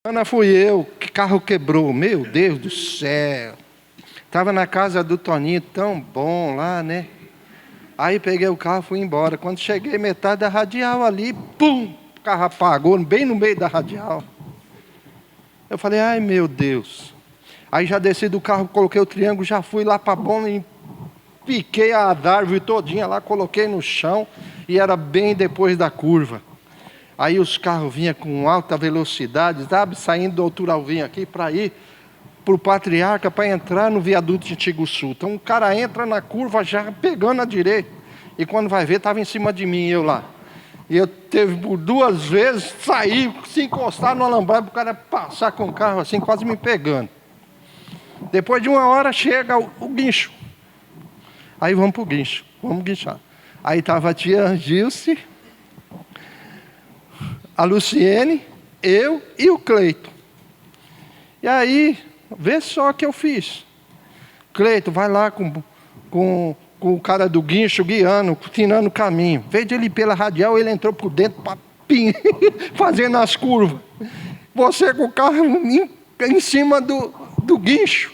Ana fui eu, que carro quebrou, meu Deus do céu. Estava na casa do Toninho, tão bom lá, né? Aí peguei o carro e fui embora. Quando cheguei metade da radial ali, pum, o carro apagou, bem no meio da radial. Eu falei, ai meu Deus. Aí já desci do carro, coloquei o triângulo, já fui lá para a bomba e piquei a árvore todinha lá, coloquei no chão e era bem depois da curva. Aí os carros vinham com alta velocidade, sabe? Saindo do Doutor Alvim aqui para ir para o Patriarca, para entrar no viaduto de Tiguçu. Então o cara entra na curva já pegando a direita. E quando vai ver, estava em cima de mim, eu lá. E eu teve por 2 vezes sair, se encostar no alambrado, para o cara passar com o carro assim, quase me pegando. Depois de 1 hora chega o guincho. Aí vamos para o guincho, vamos guinchar. Aí estava a tia Angilce, a Luciene, eu e o Cleito. E aí, vê só o que eu fiz. Cleito, vai lá com o cara do guincho guiando, ensinando o caminho. Em vez de ele ir pela radial, ele entrou por dentro, fazendo as curvas. Você com o carro em cima do guincho.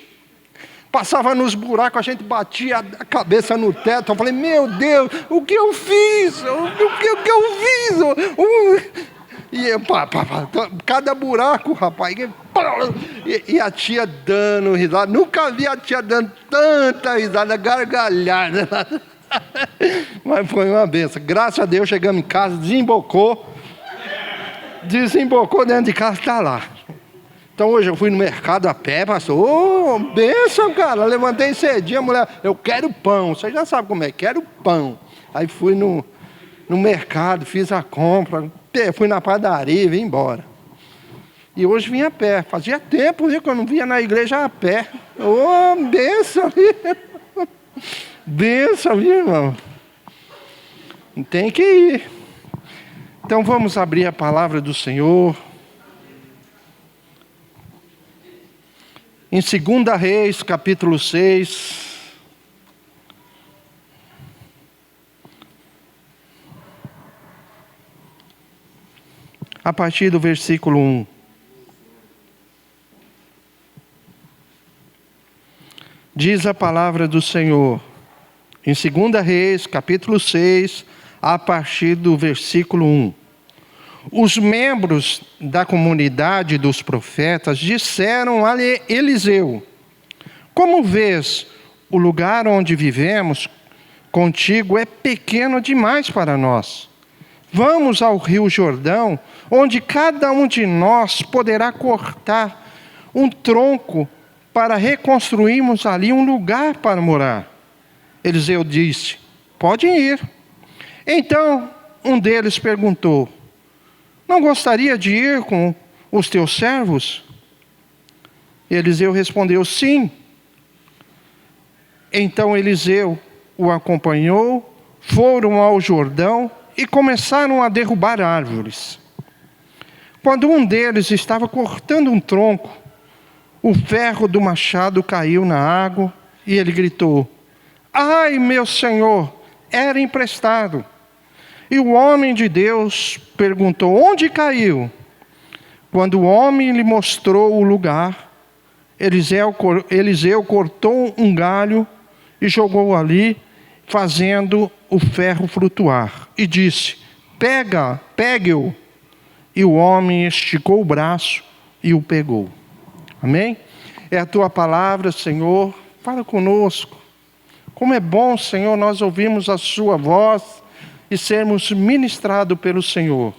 Passava nos buracos, a gente batia a cabeça no teto. Eu falei, meu Deus, o que eu fiz? O que eu fiz? E cada buraco, rapaz. E a tia dando risada. Nunca vi a tia dando tanta risada, gargalhada. Mas foi uma benção. Graças a Deus chegamos em casa, desembocou dentro de casa, está lá. Então hoje eu fui no mercado a pé, pastor. Ô, benção, cara. Levantei cedinho, a mulher, eu quero pão. Você já sabe como é, quero pão. Aí fui no mercado, fiz a compra, fui na padaria e vim embora. E hoje vim a pé. Fazia tempo, viu, que eu não vinha na igreja a pé. Ô, benção, viu? Benção, viu, irmão? Tem que ir. Então vamos abrir a palavra do Senhor. Em 2 Reis, capítulo 6. A partir do versículo 1. Diz a palavra do Senhor. Em 2 Reis, capítulo 6, a partir do versículo 1. Os membros da comunidade dos profetas disseram a Eliseu: como vês, o lugar onde vivemos contigo é pequeno demais para nós. Vamos ao rio Jordão, onde cada um de nós poderá cortar um tronco para reconstruirmos ali um lugar para morar. Eliseu disse: podem ir. Então um deles perguntou: não gostaria de ir com os teus servos? Eliseu respondeu: sim. Então Eliseu o acompanhou, foram ao Jordão e começaram a derrubar árvores. Quando um deles estava cortando um tronco, o ferro do machado caiu na água e ele gritou: ai, meu senhor, era emprestado. E o homem de Deus perguntou: onde caiu? Quando o homem lhe mostrou o lugar, Eliseu cortou um galho e jogou ali, fazendo o ferro flutuar. E disse: pegue-o. E o homem esticou o braço e o pegou. Amém? É a tua palavra, Senhor. Fala conosco. Como é bom, Senhor, nós ouvirmos a sua voz e sermos ministrados pelo Senhor.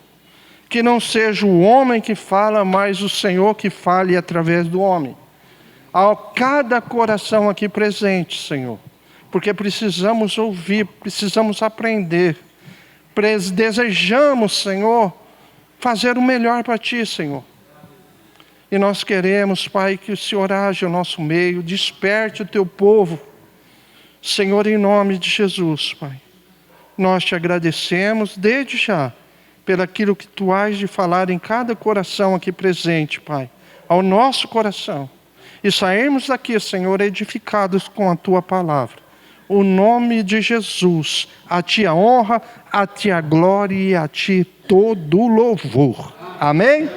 Que não seja o homem que fala, mas o Senhor que fale através do homem. A cada coração aqui presente, Senhor. Porque precisamos ouvir, precisamos aprender. Desejamos, Senhor, fazer o melhor para Ti, Senhor. E nós queremos, Pai, que o Senhor age ao nosso meio, desperte o Teu povo. Senhor, em nome de Jesus, Pai. Nós te agradecemos desde já, pelo aquilo que Tu has de falar em cada coração aqui presente, Pai, ao nosso coração. E sairmos daqui, Senhor, edificados com a Tua palavra. O nome de Jesus, a Ti a honra, a Ti a glória e a Ti todo o louvor. Amém?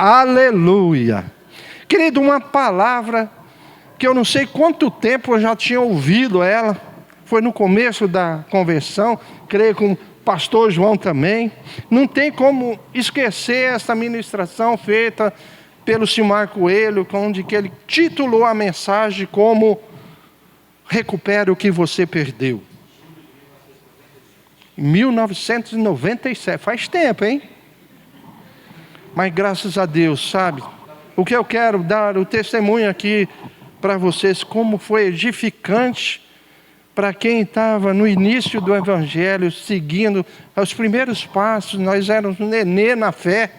Aleluia. Querido, uma palavra que eu não sei quanto tempo eu já tinha ouvido ela. Foi no começo da conversão, creio com o pastor João também. Não tem como esquecer essa ministração feita pelo Silmar Coelho, onde que ele titulou a mensagem como Recupere o que você perdeu. 1997, faz tempo, hein? Mas graças a Deus, sabe? O que eu quero dar o testemunho aqui para vocês, como foi edificante para quem estava no início do Evangelho, seguindo os primeiros passos. Nós éramos nenê na fé,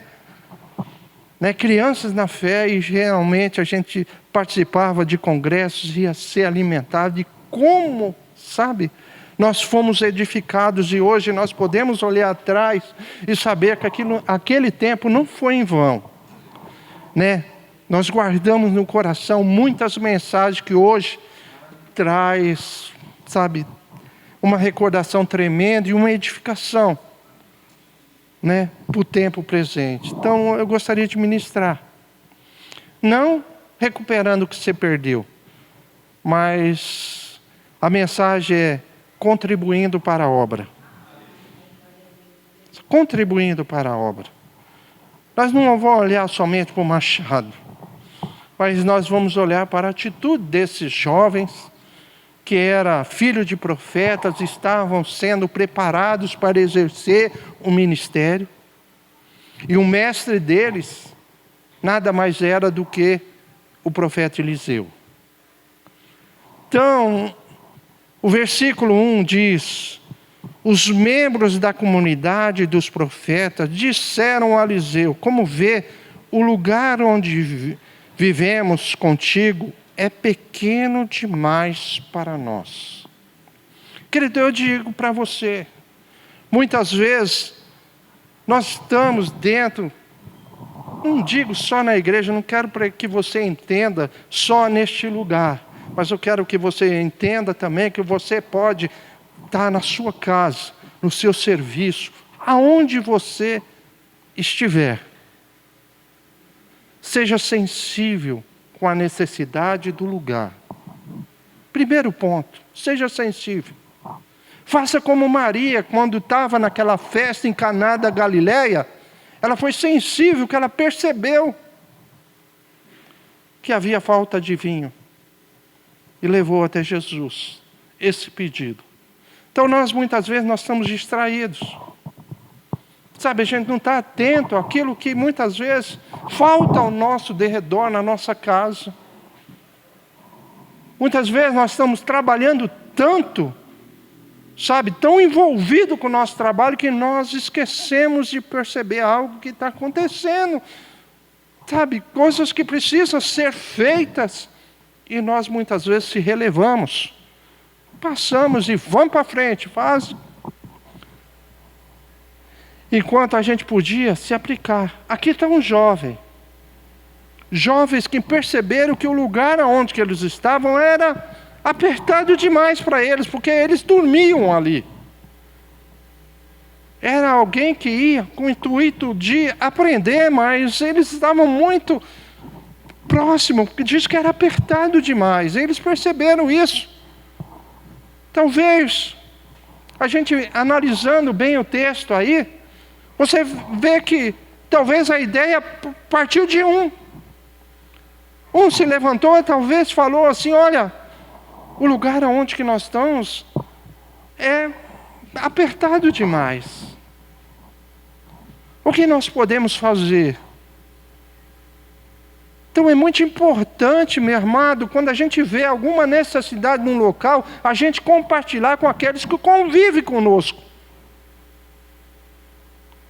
né? Crianças na fé, e realmente a gente participava de congressos, ia ser alimentado, e como, sabe? Nós fomos edificados, e hoje nós podemos olhar atrás e saber que aquele tempo não foi em vão, né? Nós guardamos no coração muitas mensagens que hoje traz, sabe, uma recordação tremenda e uma edificação, né, para o tempo presente. Então eu gostaria de ministrar, não recuperando o que você perdeu, mas a mensagem é contribuindo para a obra. Contribuindo para a obra. Nós não vamos olhar somente para o machado, mas nós vamos olhar para a atitude desses jovens, que era filho de profetas, estavam sendo preparados para exercer o ministério. E o mestre deles, nada mais era do que o profeta Eliseu. Então, o versículo 1 diz: os membros da comunidade dos profetas disseram a Eliseu: como vê, o lugar onde vivemos contigo é pequeno demais para nós. Querido, eu digo para você, muitas vezes nós estamos dentro, não digo só na igreja, não quero para que você entenda só neste lugar, mas eu quero que você entenda também que você pode estar na sua casa, no seu serviço, aonde você estiver. Seja sensível com a necessidade do lugar. Primeiro ponto, seja sensível. Faça como Maria, quando estava naquela festa em Caná da Galileia, ela foi sensível, que ela percebeu que havia falta de vinho. E levou até Jesus esse pedido. Então muitas vezes nós estamos distraídos. Sabe, a gente não está atento àquilo que muitas vezes falta ao nosso derredor, na nossa casa. Muitas vezes nós estamos trabalhando tanto, sabe, tão envolvido com o nosso trabalho, que nós esquecemos de perceber algo que está acontecendo. Sabe, coisas que precisam ser feitas, e nós muitas vezes se relevamos. Passamos e vamos para frente, faz. Enquanto a gente podia se aplicar. Aqui está um jovem. Jovens que perceberam que o lugar onde que eles estavam era apertado demais para eles, porque eles dormiam ali. Era alguém que ia com o intuito de aprender, mas eles estavam muito próximos, porque diz que era apertado demais. Eles perceberam isso. Talvez, a gente analisando bem o texto aí, você vê que talvez a ideia partiu de um. Um se levantou e talvez falou assim: olha, o lugar onde que nós estamos é apertado demais. O que nós podemos fazer? Então é muito importante, meu amado, quando a gente vê alguma necessidade num local, a gente compartilhar com aqueles que convivem conosco.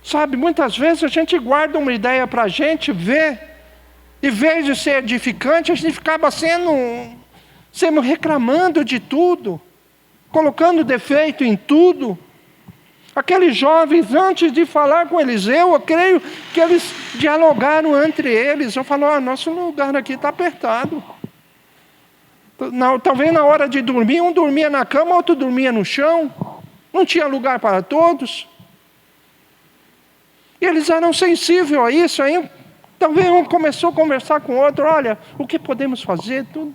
Sabe, muitas vezes a gente guarda uma ideia para a gente ver, e em vez de ser edificante, a gente acaba sendo reclamando de tudo, colocando defeito em tudo. Aqueles jovens, antes de falar com Eliseu, eu creio que eles dialogaram entre eles. Eu falo: nosso lugar aqui está apertado. Talvez na hora de dormir, um dormia na cama, outro dormia no chão. Não tinha lugar para todos. E eles eram sensíveis a isso. Aí Talvez um começou a conversar com o outro, olha, o que podemos fazer? Tudo.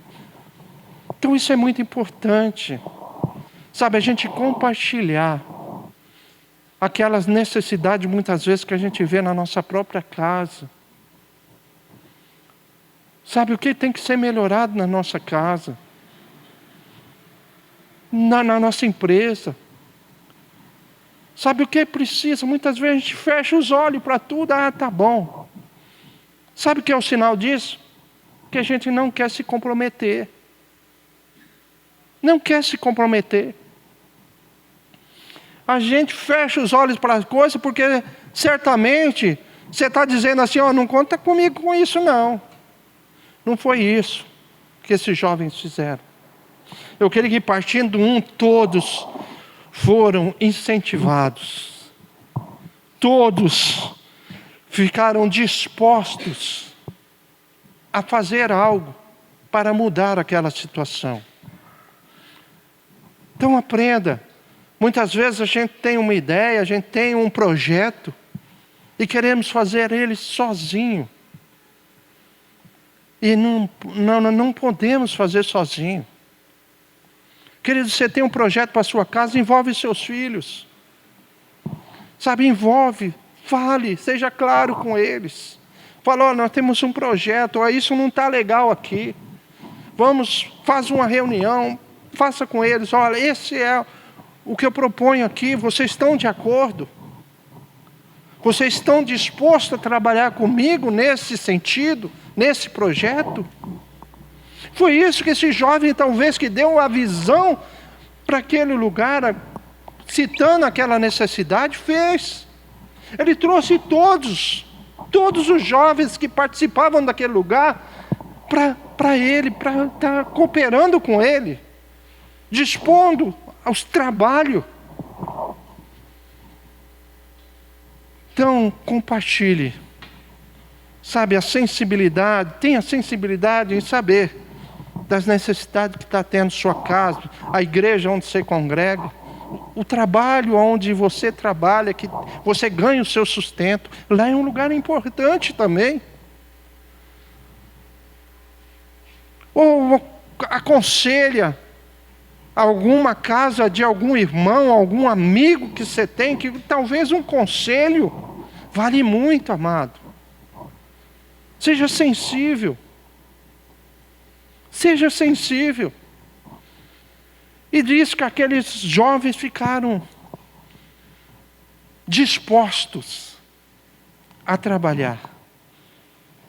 Então isso é muito importante. Sabe, a gente compartilhar aquelas necessidades muitas vezes que a gente vê na nossa própria casa. Sabe, o que tem que ser melhorado na nossa casa, na nossa empresa. Sabe o que precisa? Muitas vezes a gente fecha os olhos para tudo, tá bom. Sabe o que é o sinal disso? Que a gente não quer se comprometer. Não quer se comprometer. A gente fecha os olhos para as coisas porque certamente você está dizendo assim, não conta comigo com isso não. Não foi isso que esses jovens fizeram. Eu queria que partindo todos foram incentivados. Todos ficaram dispostos a fazer algo para mudar aquela situação. Então aprenda. Muitas vezes a gente tem uma ideia, a gente tem um projeto e queremos fazer ele sozinho. E não podemos fazer sozinho. Querido, você tem um projeto para a sua casa, envolve seus filhos. Sabe, envolve, fale, seja claro com eles. Fala, nós temos um projeto, isso não está legal aqui. Faz uma reunião, faça com eles, olha, esse é o que eu proponho aqui, vocês estão de acordo? Vocês estão dispostos a trabalhar comigo nesse sentido, nesse projeto? Foi isso que esse jovem, talvez, que deu a visão para aquele lugar, citando aquela necessidade, fez. Ele trouxe todos os jovens que participavam daquele lugar para ele, para estar cooperando com ele, dispondo aos trabalhos. Então, compartilhe. Sabe, a sensibilidade, tenha sensibilidade em saber das necessidades que está tendo sua casa, a igreja onde você congrega, o trabalho onde você trabalha, que você ganha o seu sustento. Lá é um lugar importante também. Ou aconselha alguma casa de algum irmão, algum amigo que você tem, que talvez um conselho vale muito, amado. Seja sensível. Seja sensível. E diz que aqueles jovens ficaram dispostos a trabalhar.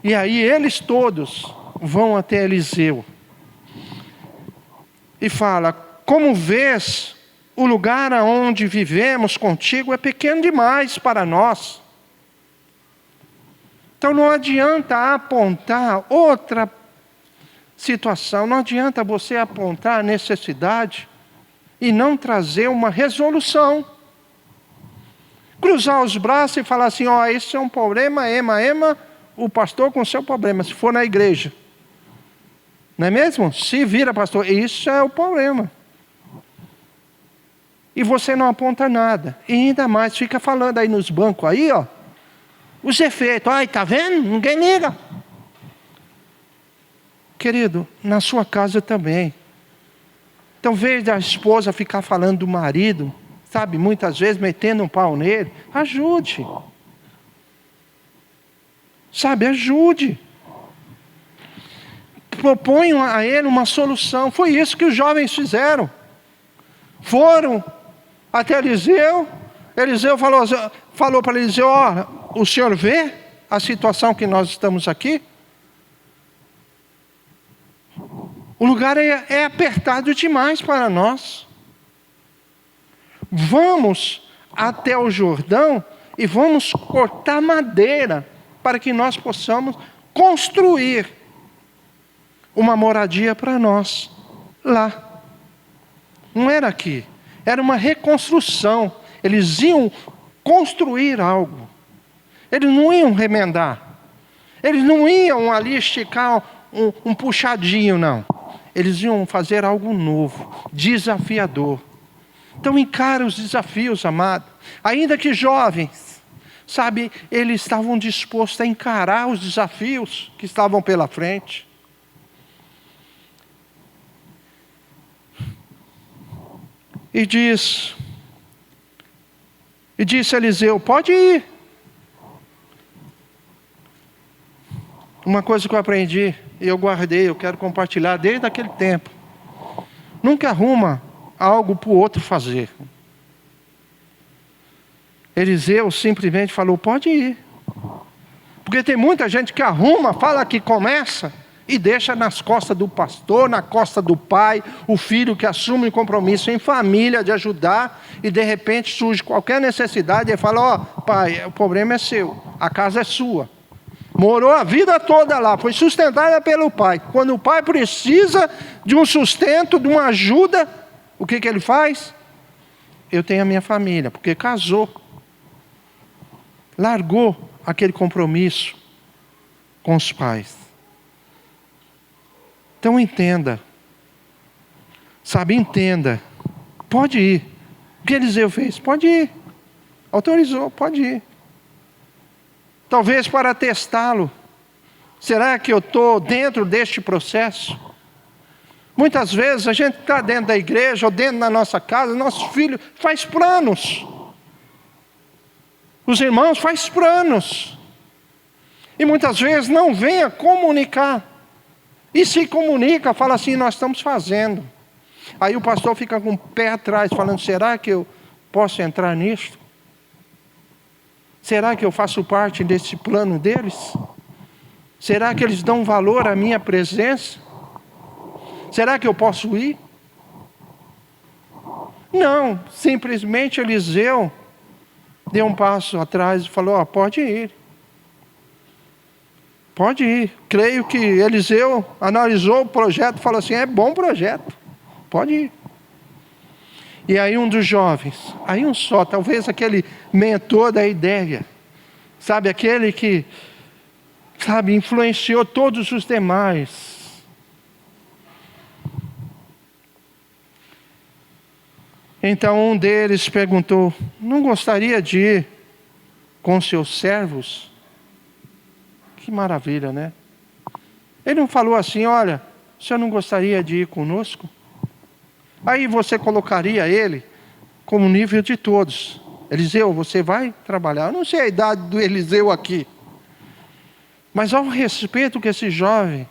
E aí eles todos vão até Eliseu. E fala, como vês, o lugar onde vivemos contigo é pequeno demais para nós. Então não adianta apontar outra situação, não adianta você apontar a necessidade e não trazer uma resolução. Cruzar os braços e falar assim, esse é um problema, o pastor com o seu problema, se for na igreja. Não é mesmo? Se vira pastor, isso é o problema. E você não aponta nada. E ainda mais, fica falando aí nos bancos aí, os efeitos. Tá vendo? Ninguém liga. Querido, na sua casa também. Então, em vez da esposa ficar falando do marido, sabe, muitas vezes metendo um pau nele, ajude. Sabe, ajude. Proponham a ele uma solução. Foi isso que os jovens fizeram. Foram até Eliseu. Eliseu falou para Eliseu, o senhor vê a situação que nós estamos aqui? O lugar é apertado demais para nós. Vamos até o Jordão e vamos cortar madeira para que nós possamos construir uma moradia para nós lá. Não era aqui, era uma reconstrução. Eles iam construir algo. Eles não iam remendar. Eles não iam ali esticar um puxadinho, não. Eles iam fazer algo novo, desafiador. Então encara os desafios, amado. Ainda que jovens, Sabe, eles estavam dispostos a encarar os desafios que estavam pela frente. E disse Eliseu, pode ir. Uma coisa que eu aprendi, e eu guardei, eu quero compartilhar desde aquele tempo. Nunca arruma algo para o outro fazer. Eliseu simplesmente falou, pode ir. Porque tem muita gente que arruma, fala que começa, e deixa nas costas do pastor, na costa do pai, o filho que assume um compromisso em família de ajudar, e de repente surge qualquer necessidade, e fala, ó, pai, o problema é seu, a casa é sua. Morou a vida toda lá, foi sustentada pelo pai. Quando o pai precisa de um sustento, de uma ajuda, o que ele faz? Eu tenho a minha família, porque casou. Largou aquele compromisso com os pais. Então entenda. Sabe, entenda. Pode ir. O que Eliseu fez? Pode ir. Autorizou, pode ir. Talvez para testá-lo. Será que eu estou dentro deste processo? Muitas vezes a gente está dentro da igreja ou dentro da nossa casa, nosso filho faz planos. Os irmãos fazem planos. E muitas vezes não vem a comunicar. E se comunica, fala assim, nós estamos fazendo. Aí o pastor fica com o pé atrás, falando, será que eu posso entrar nisso? Será que eu faço parte desse plano deles? Será que eles dão valor à minha presença? Será que eu posso ir? Não, simplesmente Eliseu deu um passo atrás e falou, pode ir. Pode ir. Creio que Eliseu analisou o projeto e falou assim, é bom projeto, pode ir. E aí um dos jovens, aí um só, talvez aquele mentor da ideia, sabe, aquele que, sabe, influenciou todos os demais. Então um deles perguntou, não gostaria de ir com seus servos? Que maravilha, né? Ele não falou assim, olha, o senhor não gostaria de ir conosco? Aí você colocaria ele como nível de todos. Eliseu, você vai trabalhar. Eu não sei a idade do Eliseu aqui. Mas ao respeito que esse jovem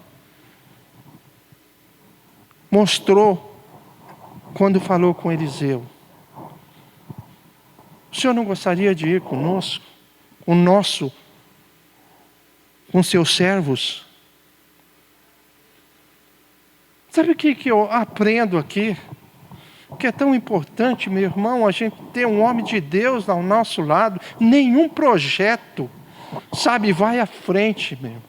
mostrou quando falou com Eliseu. O senhor não gostaria de ir conosco? Com seus servos? Sabe o que eu aprendo aqui? Que é tão importante, meu irmão, a gente ter um homem de Deus ao nosso lado. Nenhum projeto, sabe, vai à frente, meu,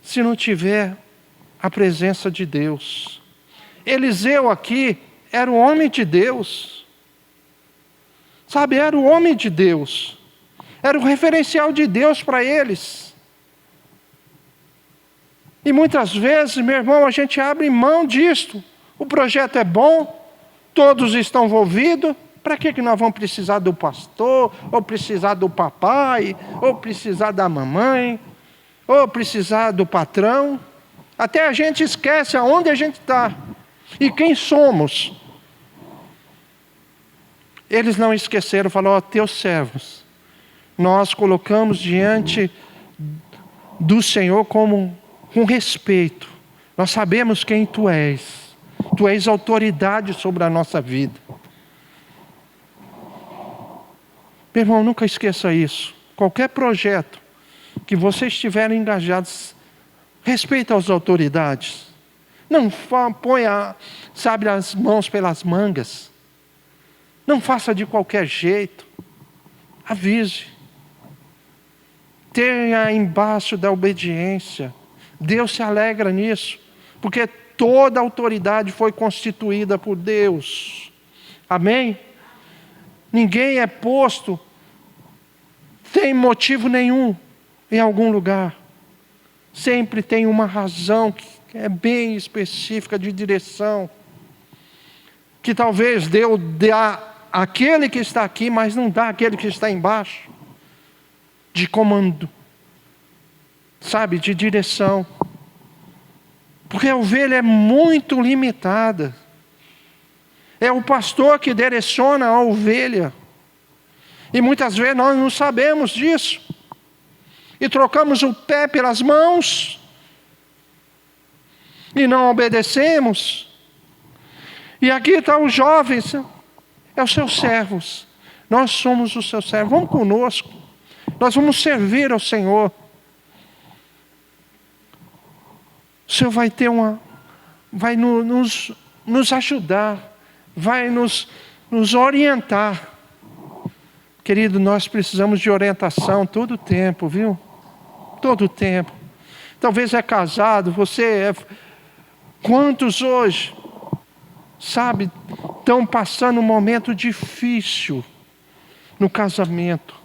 se não tiver a presença de Deus. Eliseu aqui era um homem de Deus. Sabe, era o homem de Deus. Era o referencial de Deus para eles. E muitas vezes, meu irmão, a gente abre mão disto. O projeto é bom, todos estão envolvidos. Para que nós vamos precisar do pastor, ou precisar do papai, ou precisar da mamãe, ou precisar do patrão? Até a gente esquece aonde a gente está e quem somos. Eles não esqueceram, falaram, teus servos, nós colocamos diante do Senhor com respeito. Nós sabemos quem Tu és. Tu és autoridade sobre a nossa vida. Meu irmão, nunca esqueça isso. Qualquer projeto que vocês estiverem engajados, respeita as autoridades. Não ponha, sabe, as mãos pelas mangas. Não faça de qualquer jeito. Avise. Tenha embaixo da obediência. Deus se alegra nisso, porque toda a autoridade foi constituída por Deus. Amém? Ninguém é posto sem motivo nenhum em algum lugar. Sempre tem uma razão que é bem específica de direção, que talvez Deus dê àquele que está aqui, mas não dá àquele que está embaixo. de comando, sabe, de direção. Porque a ovelha é muito limitada. É o pastor que direciona a ovelha. E muitas vezes nós não sabemos disso. E trocamos o pé pelas mãos. E não obedecemos. E aqui estão os jovens. É os seus servos. Nós somos os seus servos. Vamos conosco. Nós vamos servir ao Senhor. O Senhor vai ter vai nos ajudar. Vai nos orientar. Querido, nós precisamos de orientação todo o tempo, viu? Todo o tempo. Talvez é casado, Quantos hoje, sabe, estão passando um momento difícil no casamento,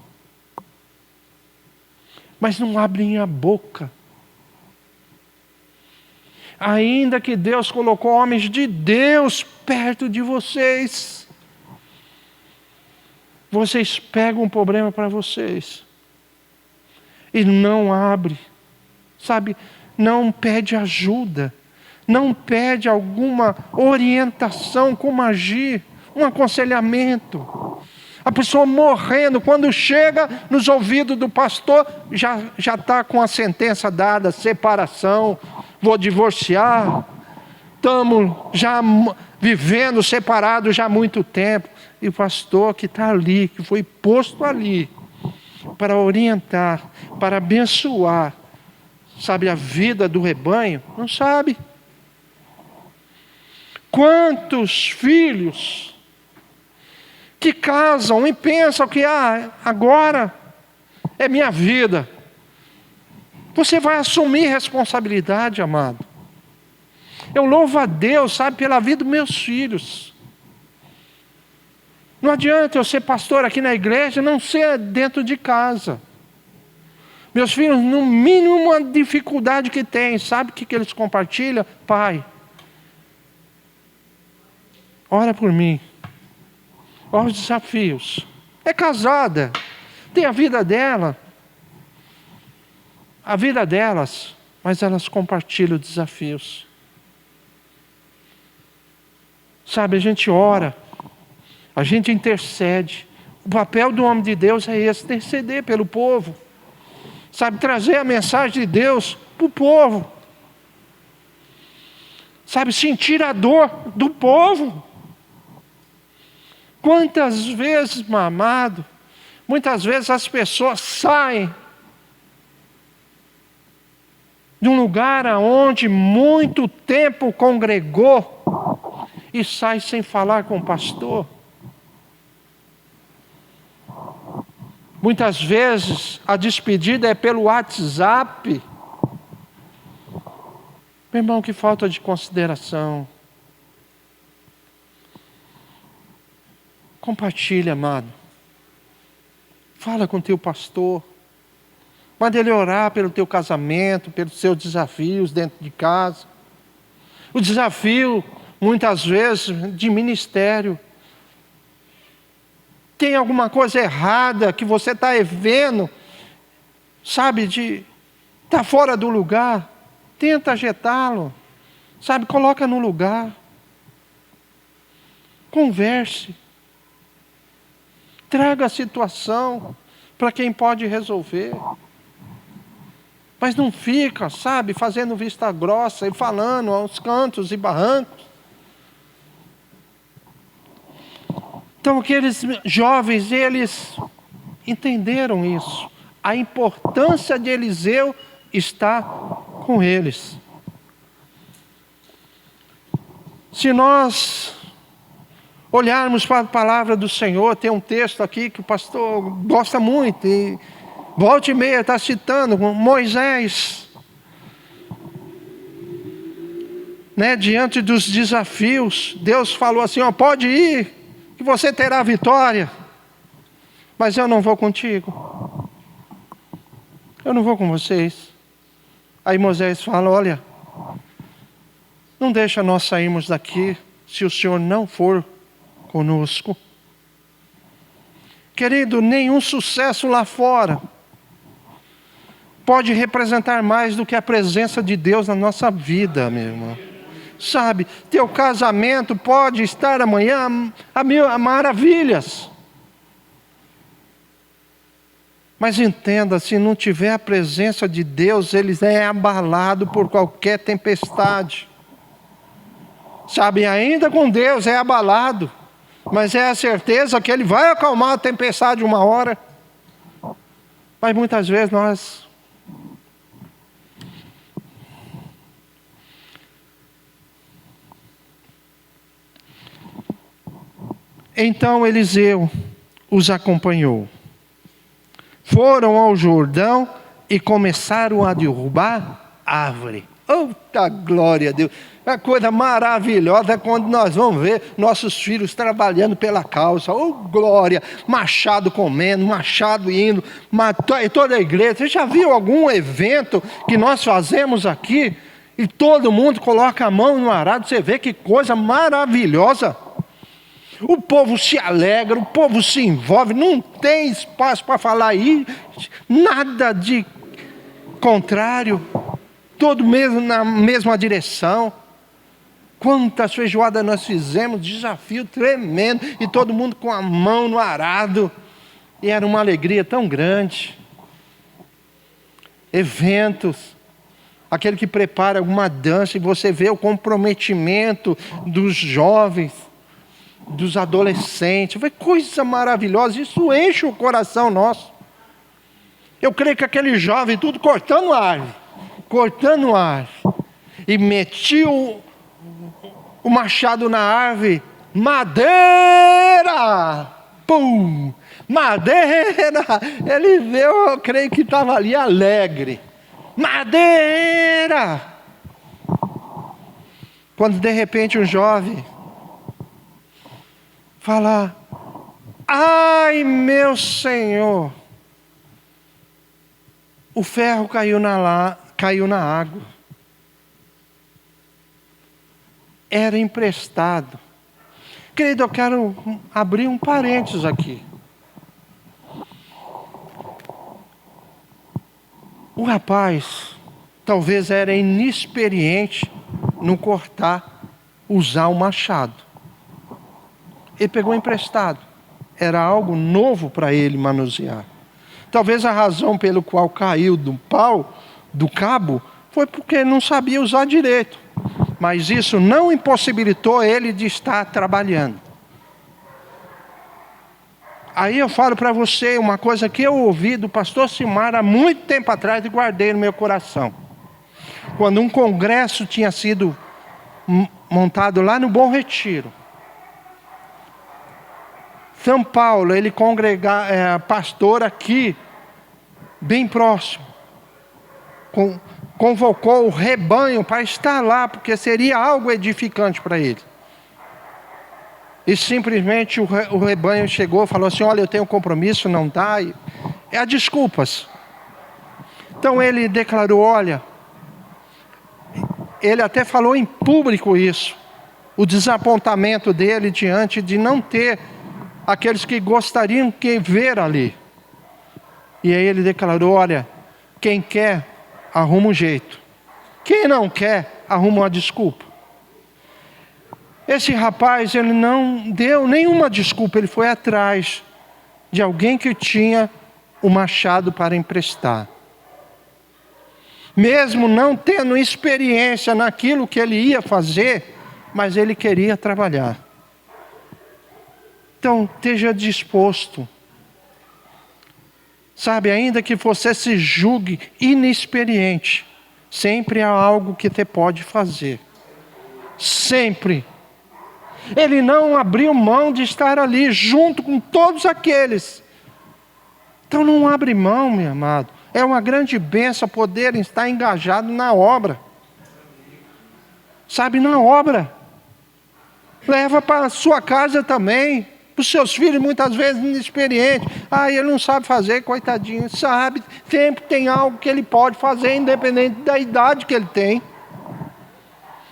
mas não abrem a boca. Ainda que Deus colocou homens de Deus perto de vocês, vocês pegam um problema para vocês e não abre, sabe, não pede ajuda, não pede alguma orientação, como agir, um aconselhamento. A pessoa morrendo, quando chega nos ouvidos do pastor, já está com a sentença dada, separação, vou divorciar, estamos já vivendo separados já há muito tempo. E o pastor que está ali, que foi posto ali, para orientar, para abençoar, sabe, a vida do rebanho, não sabe. Quantos filhos que casam e pensam que agora é minha vida. Você vai assumir responsabilidade, amado. Eu louvo a Deus, sabe, pela vida dos meus filhos. Não adianta eu ser pastor aqui na igreja, não ser dentro de casa. Meus filhos, no mínimo, uma dificuldade que tem, sabe o que eles compartilham? Pai, ora por mim. Olha os desafios. É casada, tem a vida dela, a vida delas, mas elas compartilham os desafios. Sabe, a gente ora, a gente intercede. O papel do homem de Deus é esse, interceder pelo povo. Sabe, trazer a mensagem de Deus para o povo. Sabe, sentir a dor do povo. Quantas vezes, meu amado, muitas vezes as pessoas saem de um lugar onde muito tempo congregou e sai sem falar com o pastor. Muitas vezes a despedida é pelo WhatsApp. Meu irmão, que falta de consideração. Compartilha, amado. Fala com o teu pastor. Manda ele orar pelo teu casamento, pelos seus desafios dentro de casa. O desafio, muitas vezes, de ministério. Tem alguma coisa errada que você está vendo, sabe, está fora do lugar. Tenta ajeitá-lo, sabe, coloca no lugar. Converse. Traga a situação para quem pode resolver. Mas não fica, sabe, fazendo vista grossa e falando aos cantos e barrancos. Então aqueles jovens, eles entenderam isso. A importância de Eliseu está com eles. Se nós olharmos para a palavra do Senhor, tem um texto aqui que o pastor gosta muito, e volta e meia está citando, Moisés, né, diante dos desafios, Deus falou assim, pode ir, que você terá vitória, mas eu não vou contigo, eu não vou com vocês. Aí Moisés fala, olha, não deixa nós sairmos daqui, se o Senhor não for conosco. Querido, nenhum sucesso lá fora pode representar mais do que a presença de Deus na nossa vida, meu irmão. Sabe, teu casamento pode estar amanhã a mil maravilhas. Mas entenda, se não tiver a presença de Deus, ele é abalado por qualquer tempestade. Sabe, ainda com Deus é abalado, mas é a certeza que ele vai acalmar a tempestade uma hora. Mas muitas vezes nós então Eliseu os acompanhou. Foram ao Jordão e começaram a derrubar árvore. Eita glória a Deus! A coisa maravilhosa é quando nós vamos ver nossos filhos trabalhando pela causa. Oh glória! Machado comendo, machado indo, toda a igreja. Você já viu algum evento que nós fazemos aqui e todo mundo coloca a mão no arado? Você vê que coisa maravilhosa! O povo se alegra, o povo se envolve, não tem espaço para falar aí, nada de contrário, todo mesmo na mesma direção. Quantas feijoadas nós fizemos, desafio tremendo, e todo mundo com a mão no arado, e era uma alegria tão grande. Eventos, aquele que prepara alguma dança, e você vê o comprometimento dos jovens, dos adolescentes, foi coisa maravilhosa, isso enche o coração nosso. Eu creio que aquele jovem tudo cortando árvore, e metiu o machado na árvore, madeira, pum, madeira, ele veio, eu creio que estava ali alegre, madeira, quando de repente um jovem fala, ai meu Senhor, o ferro caiu na água, era emprestado. Querido, eu quero abrir um parênteses aqui. O rapaz talvez era inexperiente no usar o machado. Ele pegou emprestado. Era algo novo para ele manusear. Talvez a razão pelo qual caiu do cabo, foi porque não sabia usar direito. Mas isso não impossibilitou ele de estar trabalhando. Aí eu falo para você uma coisa que eu ouvi do pastor Simar há muito tempo atrás e guardei no meu coração. Quando um congresso tinha sido montado lá no Bom Retiro, São Paulo, ele pastor aqui, bem próximo, convocou o rebanho para estar lá, porque seria algo edificante para ele. E simplesmente o rebanho chegou e falou assim, olha, eu tenho um compromisso, não dá. É desculpas. Então ele declarou, olha, ele até falou em público isso, o desapontamento dele diante de não ter aqueles que gostariam de ver ali. E aí ele declarou, olha, quem quer, arruma um jeito. Quem não quer, arruma uma desculpa. Esse rapaz, ele não deu nenhuma desculpa, ele foi atrás de alguém que tinha o machado para emprestar. Mesmo não tendo experiência naquilo que ele ia fazer, mas ele queria trabalhar. Então, esteja disposto. Sabe, ainda que você se julgue inexperiente, sempre há algo que você pode fazer. Sempre. Ele não abriu mão de estar ali junto com todos aqueles. Então não abre mão, meu amado. É uma grande bênção poder estar engajado na obra. Sabe, na obra. Leva para a sua casa também. Os seus filhos muitas vezes inexperientes. Ele não sabe fazer, coitadinho. Sabe, sempre tem algo que ele pode fazer, independente da idade que ele tem.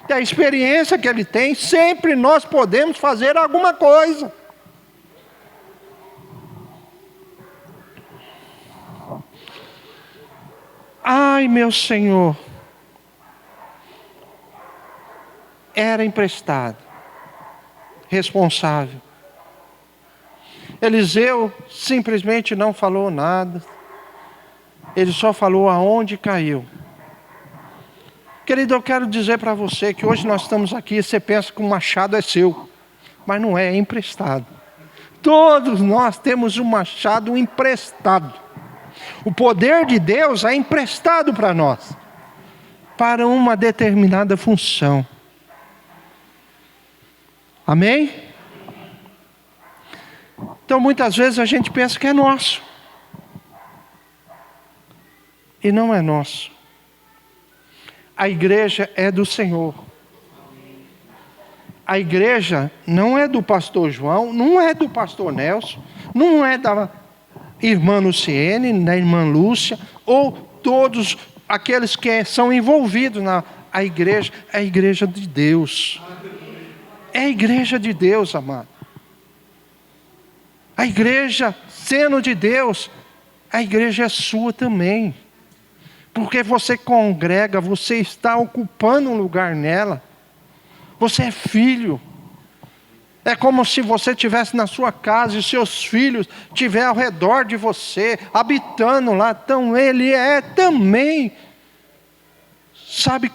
Da experiência que ele tem. Sempre nós podemos fazer alguma coisa. Ai, meu Senhor, era emprestado, responsável. Eliseu simplesmente não falou nada. Ele só falou aonde caiu. Querido, eu quero dizer para você que hoje nós estamos aqui e você pensa que o machado é seu. Mas não é, é emprestado. Todos nós temos um machado emprestado. O poder de Deus é emprestado para nós, para uma determinada função. Amém? Então muitas vezes a gente pensa que é nosso. E não é nosso. A igreja é do Senhor. A igreja não é do pastor João, não é do pastor Nelson, não é da irmã Luciene, da irmã Lúcia, ou todos aqueles que são envolvidos na igreja. É a igreja de Deus. É a igreja de Deus, amado. A igreja, sendo de Deus, a igreja é sua também. Porque você congrega, você está ocupando um lugar nela. Você é filho. É como se você estivesse na sua casa e seus filhos estiverem ao redor de você, habitando lá. Então ele é também, sabe,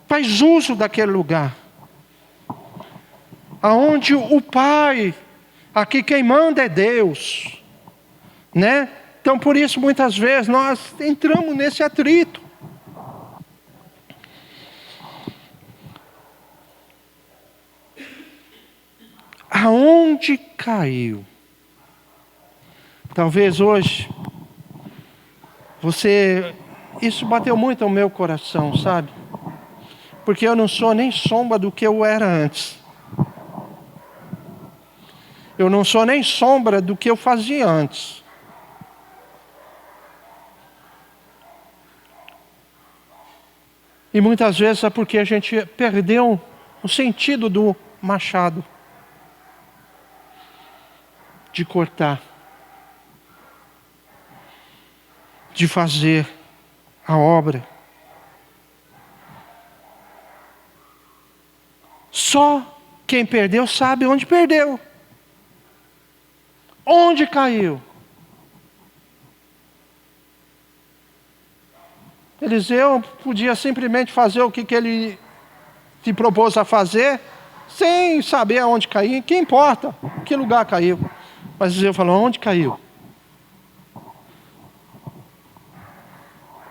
faz uso daquele lugar. Aonde o Pai, aqui quem manda é Deus, né? Então por isso muitas vezes nós entramos nesse atrito. Aonde caiu? Talvez hoje, isso bateu muito no meu coração, sabe? Porque eu não sou nem sombra do que eu era antes. Eu não sou nem sombra do que eu fazia antes. E muitas vezes é porque a gente perdeu o sentido do machado. De cortar, de fazer a obra. Só quem perdeu sabe onde perdeu. Onde caiu. Eliseu podia simplesmente fazer o que ele se propôs a fazer, sem saber aonde cair. Que importa que lugar caiu. Mas Eliseu falou, onde caiu?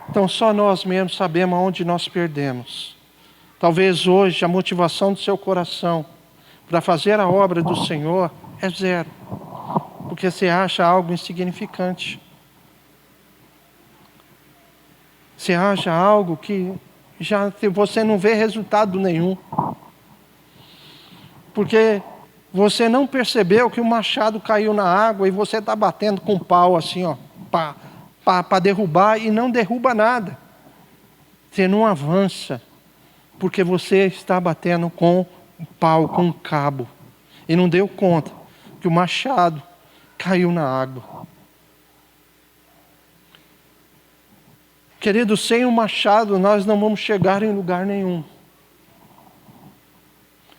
Então só nós mesmos sabemos aonde nós perdemos. Talvez hoje a motivação do seu coração para fazer a obra do Senhor é zero. Porque você acha algo insignificante. Você acha algo que já você não vê resultado nenhum. Porque você não percebeu que o machado caiu na água e você está batendo com pau assim, ó, para derrubar e não derruba nada. Você não avança, porque você está batendo com o pau, com o cabo. E não deu conta que o machado caiu na água. Querido, sem o machado nós não vamos chegar em lugar nenhum.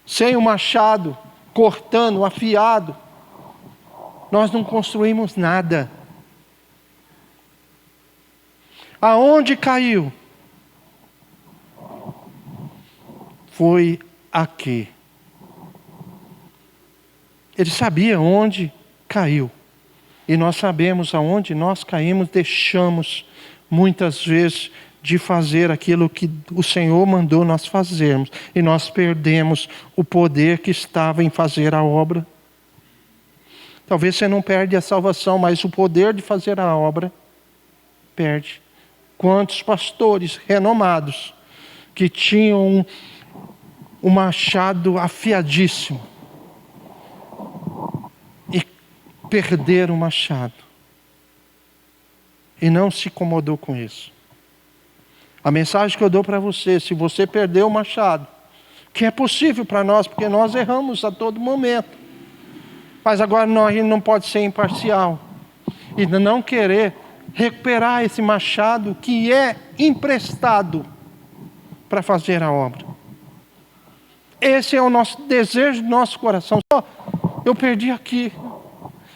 Sem o machado cortando, afiado, nós não construímos nada. Aonde caiu? Foi aqui. Ele sabia onde caiu. E nós sabemos aonde nós caímos, deixamos muitas vezes de fazer aquilo que o Senhor mandou nós fazermos. E nós perdemos o poder que estava em fazer a obra. Talvez você não perde a salvação, mas o poder de fazer a obra perde. Quantos pastores renomados que tinham um machado afiadíssimo e perderam o machado. E não se incomodou com isso. A mensagem que eu dou para você, se você perdeu o machado, que é possível para nós, porque nós erramos a todo momento. Mas agora nós não pode ser imparcial. E não querer recuperar esse machado que é emprestado para fazer a obra. Esse é o nosso desejo do nosso coração. Eu perdi aqui,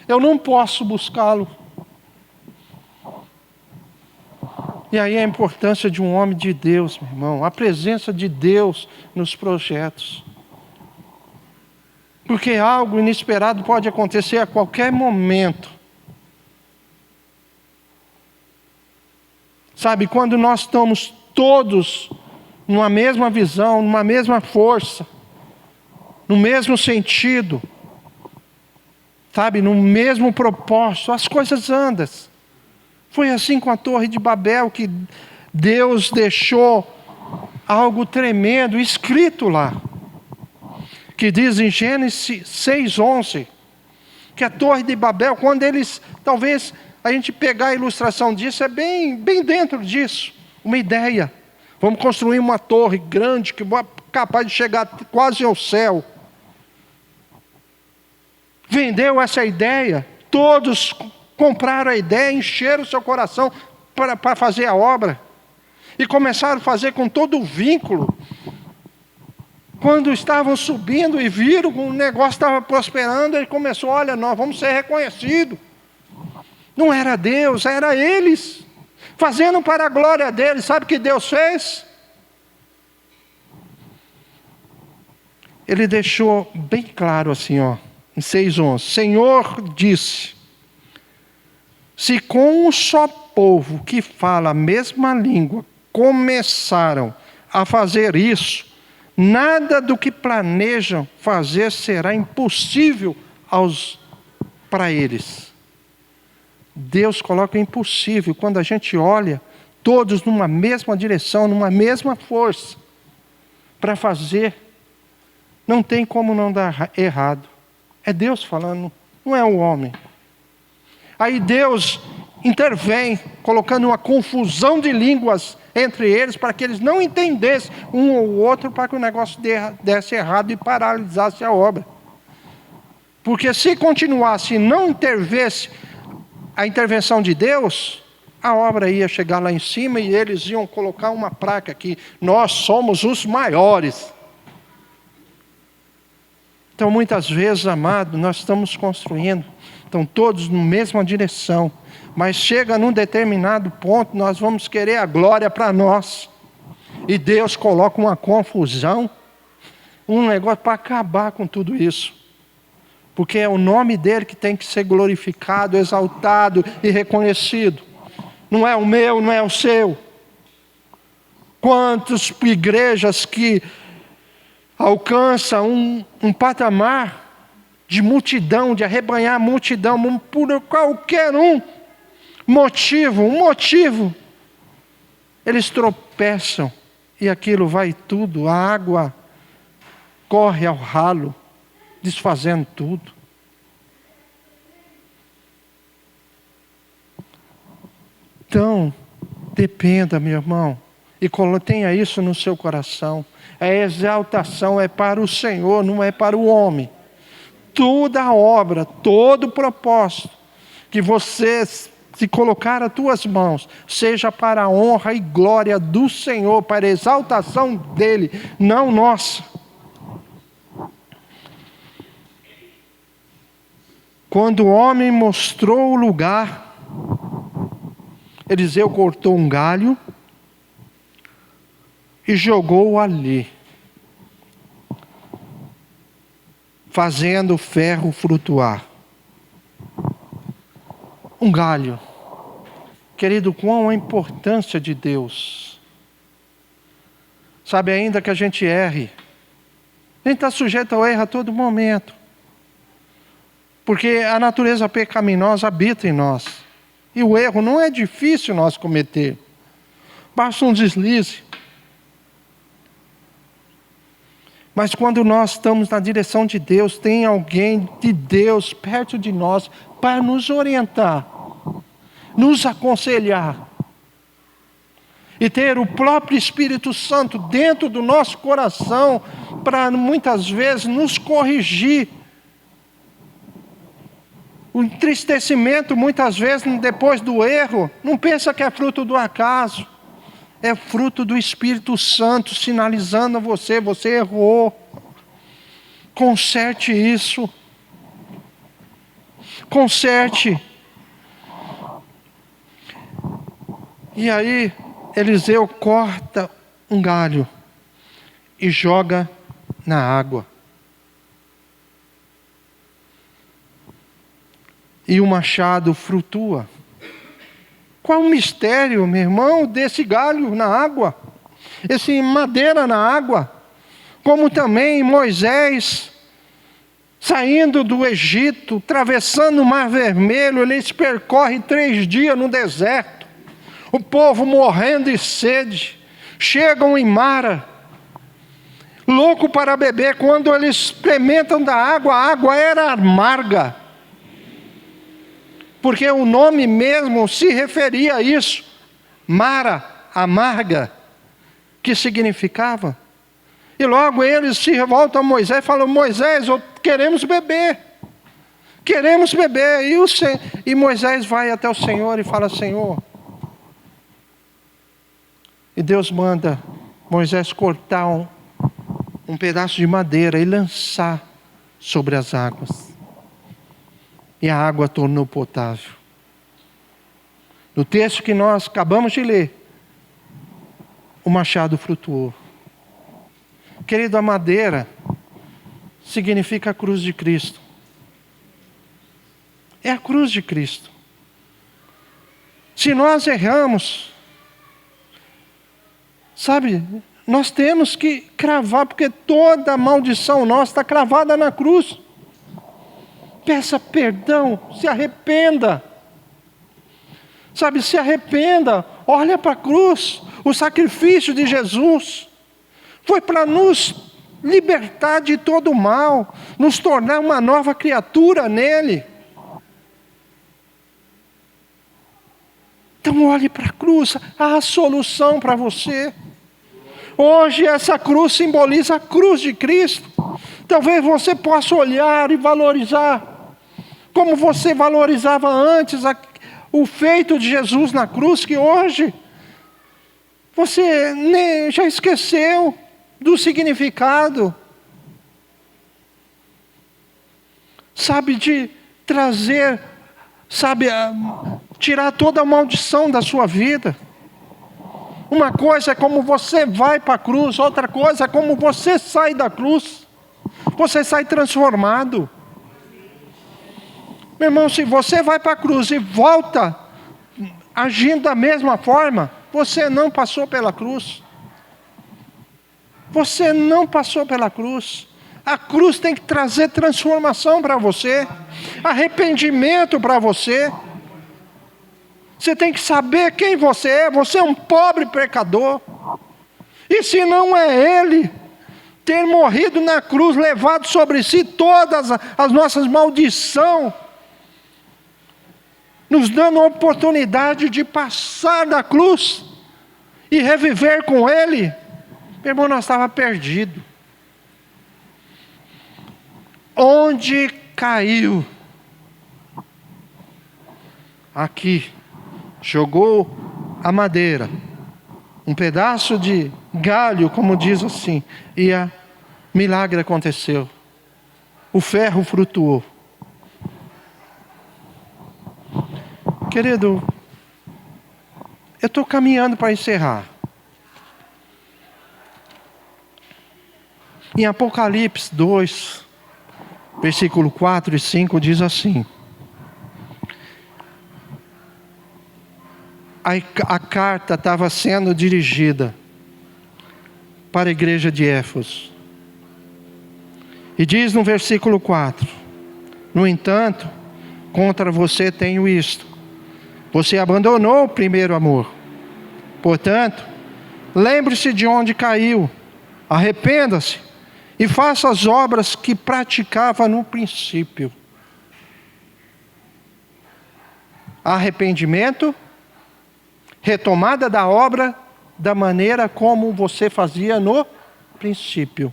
eu não posso buscá-lo. E aí a importância de um homem de Deus, meu irmão, a presença de Deus nos projetos. Porque algo inesperado pode acontecer a qualquer momento. Sabe, quando nós estamos todos numa mesma visão, numa mesma força, no mesmo sentido, sabe, no mesmo propósito, as coisas andam. Foi assim com a Torre de Babel, que Deus deixou algo tremendo escrito lá, que diz em Gênesis 6:11, que a Torre de Babel, quando eles, talvez a gente pegar a ilustração disso, é bem dentro disso, uma ideia. Vamos construir uma torre grande, que é capaz de chegar quase ao céu. Vendeu essa ideia, todos compraram a ideia, encheram o seu coração para fazer a obra. E começaram a fazer com todo o vínculo. Quando estavam subindo e viram que o negócio estava prosperando, ele começou, olha, nós vamos ser reconhecidos. Não era Deus, era eles, fazendo para a glória deles. Sabe o que Deus fez? Ele deixou bem claro assim, ó, em 6:11. Senhor disse, se com um só povo que fala a mesma língua começaram a fazer isso, nada do que planejam fazer será impossível para eles. Deus coloca o impossível quando a gente olha todos numa mesma direção, numa mesma força para fazer. Não tem como não dar errado. É Deus falando, não é o homem. Aí Deus intervém, colocando uma confusão de línguas entre eles, para que eles não entendessem um ou outro, para que o negócio desse errado e paralisasse a obra. Porque se continuasse e não intervesse a intervenção de Deus, a obra ia chegar lá em cima e eles iam colocar uma placa aqui, nós somos os maiores. Então muitas vezes, amado, nós estamos construindo, estão todos na mesma direção, mas chega num determinado ponto, nós vamos querer a glória para nós, e Deus coloca uma confusão, um negócio para acabar com tudo isso, porque é o nome dele que tem que ser glorificado, exaltado e reconhecido, não é o meu, não é o seu. Quantas igrejas que alcançam um patamar de multidão, de arrebanhar a multidão, por qualquer motivo, eles tropeçam, e aquilo vai tudo, a água corre ao ralo, desfazendo tudo. Então, dependa, meu irmão, e tenha isso no seu coração. A exaltação é para o Senhor, não é para o homem. Toda a obra, todo o propósito que você se colocar as tuas mãos, seja para a honra e glória do Senhor, para a exaltação dele, não nossa. Quando o homem mostrou o lugar, Eliseu cortou um galho e jogou ali, fazendo o ferro flutuar. Um galho. Querido, qual a importância de Deus? Sabe, ainda que a gente erre, a gente está sujeito ao erro a todo momento. Porque a natureza pecaminosa habita em nós. E o erro não é difícil nós cometer. Basta um deslize. Mas quando nós estamos na direção de Deus, tem alguém de Deus perto de nós para nos orientar, nos aconselhar. E ter o próprio Espírito Santo dentro do nosso coração para muitas vezes nos corrigir. O entristecimento, muitas vezes, depois do erro, não pensa que é fruto do acaso. É fruto do Espírito Santo sinalizando a você: você errou. Conserte isso. Conserte. E aí, Eliseu corta um galho e joga na água. E o machado flutua. Qual o mistério, meu irmão, desse galho na água? Esse madeira na água? Como também Moisés, saindo do Egito, atravessando o Mar Vermelho, eles percorrem 3 dias no deserto. O povo morrendo de sede. Chegam em Mara, louco para beber. Quando eles experimentam da água, a água era amarga. Porque o nome mesmo se referia a isso. Mara, amarga, que significava. E logo eles se revoltam a Moisés e falam: Moisés, queremos beber. Queremos beber. E Moisés vai até o Senhor e fala: Senhor. E Deus manda Moisés cortar um pedaço de madeira e lançar sobre as águas. E a água tornou potável. No texto que nós acabamos de ler, o machado flutuou. Querido, a madeira significa a cruz de Cristo. É a cruz de Cristo. Se nós erramos, sabe, nós temos que cravar, porque toda maldição nossa está cravada na cruz. Peça perdão, se arrependa. Sabe, se arrependa, olha para a cruz. O sacrifício de Jesus foi para nos libertar de todo o mal, nos tornar uma nova criatura nele. Então olhe para a cruz, há a solução para você. Hoje essa cruz simboliza a cruz de Cristo. Talvez você possa olhar e valorizar, como você valorizava antes o feito de Jesus na cruz, que hoje você já esqueceu do significado. Sabe, de trazer, sabe, tirar toda a maldição da sua vida. Uma coisa é como você vai para a cruz, outra coisa é como você sai da cruz. Você sai transformado. Meu irmão, se você vai para a cruz e volta agindo da mesma forma, você não passou pela cruz. Você não passou pela cruz. A cruz tem que trazer transformação para você, arrependimento para você. Você tem que saber quem você é. Você é um pobre pecador. E se não é Ele ter morrido na cruz, levado sobre si todas as nossas maldições, nos dando a oportunidade de passar da cruz e reviver com Ele, meu irmão, nós estávamos perdidos. Onde caiu? Aqui. Jogou a madeira, um pedaço de galho, como diz assim, e milagre aconteceu. O ferro flutuou. Querido, eu estou caminhando para encerrar. Em Apocalipse 2, versículo 4 e 5 diz assim: a carta estava sendo dirigida para a igreja de Éfeso. E diz no versículo 4: no entanto, contra você tenho isto: você abandonou o primeiro amor. Portanto, lembre-se de onde caiu, arrependa-se e faça as obras que praticava no princípio. Arrependimento, retomada da obra da maneira como você fazia no princípio.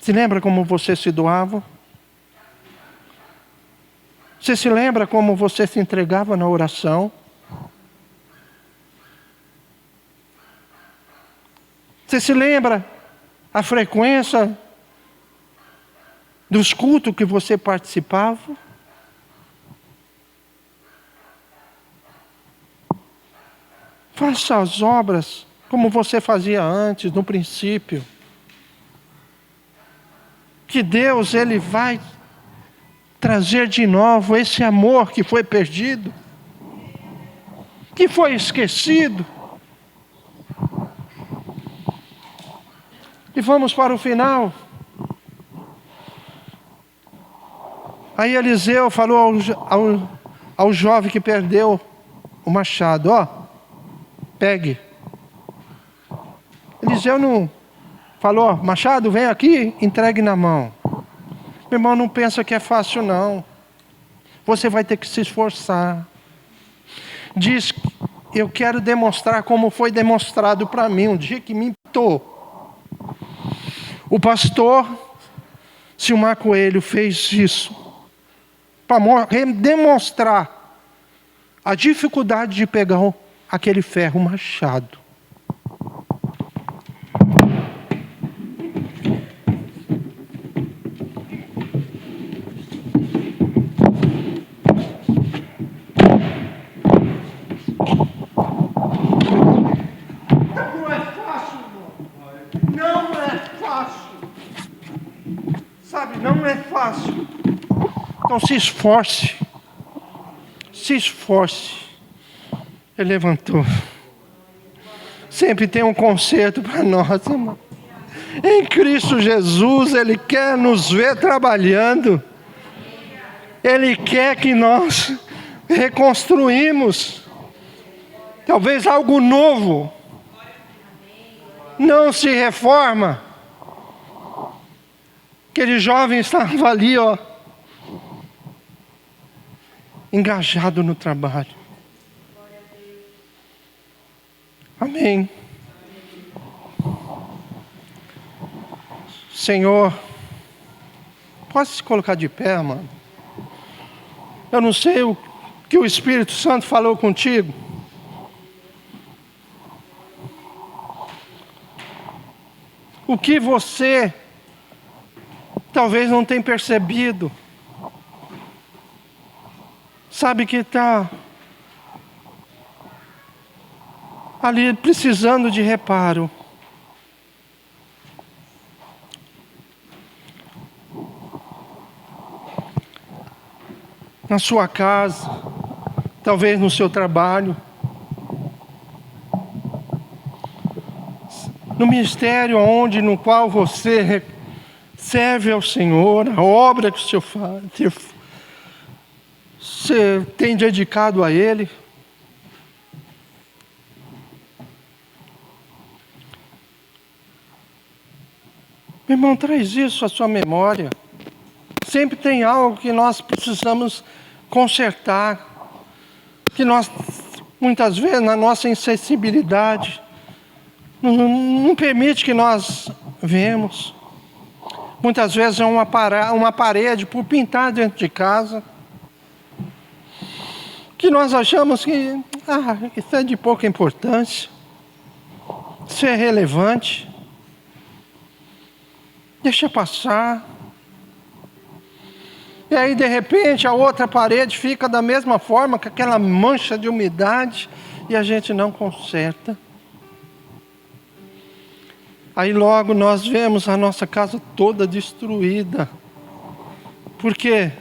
Se lembra como você se doava? Você se lembra como você se entregava na oração? Você se lembra a frequência dos cultos que você participava? Faça as obras como você fazia antes, no princípio. Que Deus, Ele vai trazer de novo esse amor que foi perdido, que foi esquecido. E vamos para o final. Aí Eliseu falou ao jovem que perdeu o machado, ó, pegue. Eliseu não falou, machado, vem aqui, entregue na mão. Meu irmão, não pensa que é fácil não. Você vai ter que se esforçar. Diz, eu quero demonstrar como foi demonstrado para mim, um dia que me impactou. O pastor Silmar Coelho fez isso para demonstrar a dificuldade de pegar aquele ferro machado. Não é fácil, irmão. Não é fácil. Sabe, não é fácil. Então se esforce. Se esforce. Ele levantou. Sempre tem um conserto para nós, irmão. Em Cristo Jesus, Ele quer nos ver trabalhando. Ele quer que nós reconstruímos. Talvez algo novo. Não se reforma. Aquele jovem estava ali, ó, engajado no trabalho. Amém. Senhor, pode se colocar de pé, mano? Eu não sei o que o Espírito Santo falou contigo. O que você talvez não tenha percebido. Sabe que está ali precisando de reparo. Na sua casa, talvez no seu trabalho, no ministério no qual você serve ao Senhor, a obra que o Senhor faz, você tem dedicado a Ele. Meu irmão, traz isso à sua memória. Sempre tem algo que nós precisamos consertar, que nós, muitas vezes, na nossa insensibilidade, não permite que nós vemos. Muitas vezes é uma parede por pintar dentro de casa, que nós achamos que isso é de pouca importância, isso é relevante, deixa passar. E aí, de repente, a outra parede fica da mesma forma, com aquela mancha de umidade, e a gente não conserta. Aí logo nós vemos a nossa casa toda destruída. Por quê?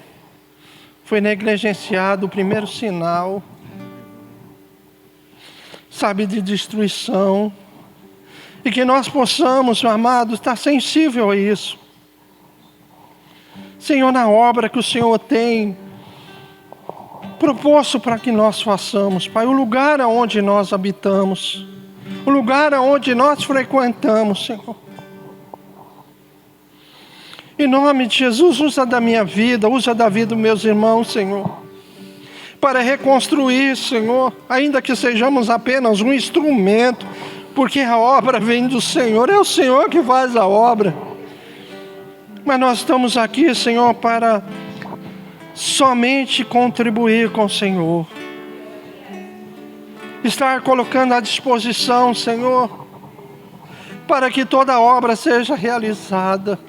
Foi negligenciado o primeiro sinal, sabe, de destruição. E que nós possamos, amados, estar sensível a isso. Senhor, na obra que o Senhor tem proposto para que nós façamos, Pai, o lugar onde nós habitamos, o lugar onde nós frequentamos, Senhor. Em nome de Jesus, usa da minha vida, usa da vida dos meus irmãos, Senhor, para reconstruir, Senhor, ainda que sejamos apenas um instrumento, porque a obra vem do Senhor, é o Senhor que faz a obra. Mas nós estamos aqui, Senhor, para somente contribuir com o Senhor. Estar colocando à disposição, Senhor, para que toda obra seja realizada.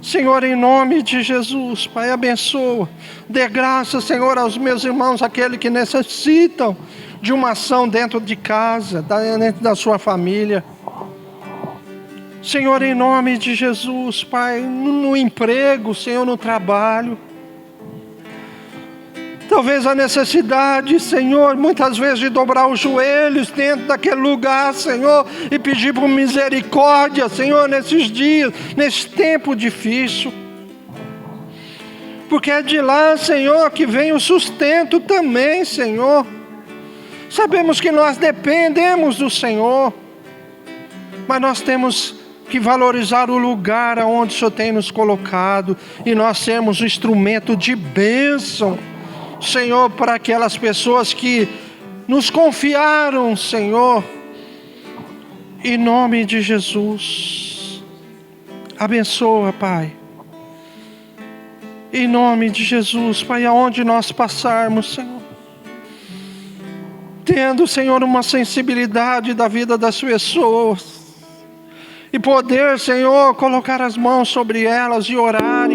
Senhor, em nome de Jesus, Pai, abençoa. Dê graça, Senhor, aos meus irmãos, aqueles que necessitam de uma ação dentro de casa, dentro da sua família. Senhor, em nome de Jesus, Pai, no emprego, Senhor, no trabalho. Talvez a necessidade, Senhor, muitas vezes de dobrar os joelhos dentro daquele lugar, Senhor, e pedir por misericórdia, Senhor, nesses dias, nesse tempo difícil. Porque é de lá, Senhor, que vem o sustento também, Senhor. Sabemos que nós dependemos do Senhor, mas nós temos que valorizar o lugar aonde o Senhor tem nos colocado, e nós sermos um instrumento de bênção, Senhor, para aquelas pessoas que nos confiaram, Senhor, em nome de Jesus. Abençoa, Pai, em nome de Jesus, Pai, aonde nós passarmos, Senhor, tendo, Senhor, uma sensibilidade da vida das pessoas, e poder, Senhor, colocar as mãos sobre elas e orar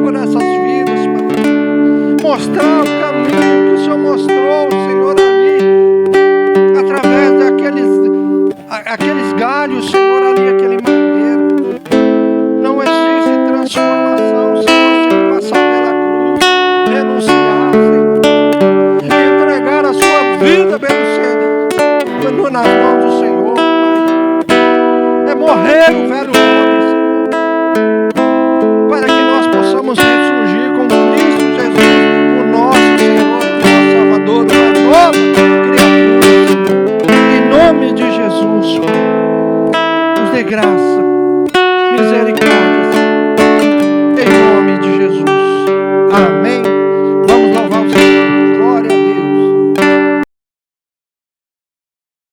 por essas vidas, Pai. Mostrar o caminho que o Senhor mostrou, Senhor, ali, através daqueles galhos, Senhor, ali, aquele madeiro. Não existe transformação, Senhor, sem passar pela cruz, renunciar, Senhor, e entregar a sua vida, Senhor, nas mãos do Senhor, Pai. É morrer o velho homem, Senhor, para que nós possamos ressurgir com Cristo Jesus, o nosso Senhor, o nosso Salvador, uma nova criatura. Em nome de Jesus, nos dê graça, misericórdia.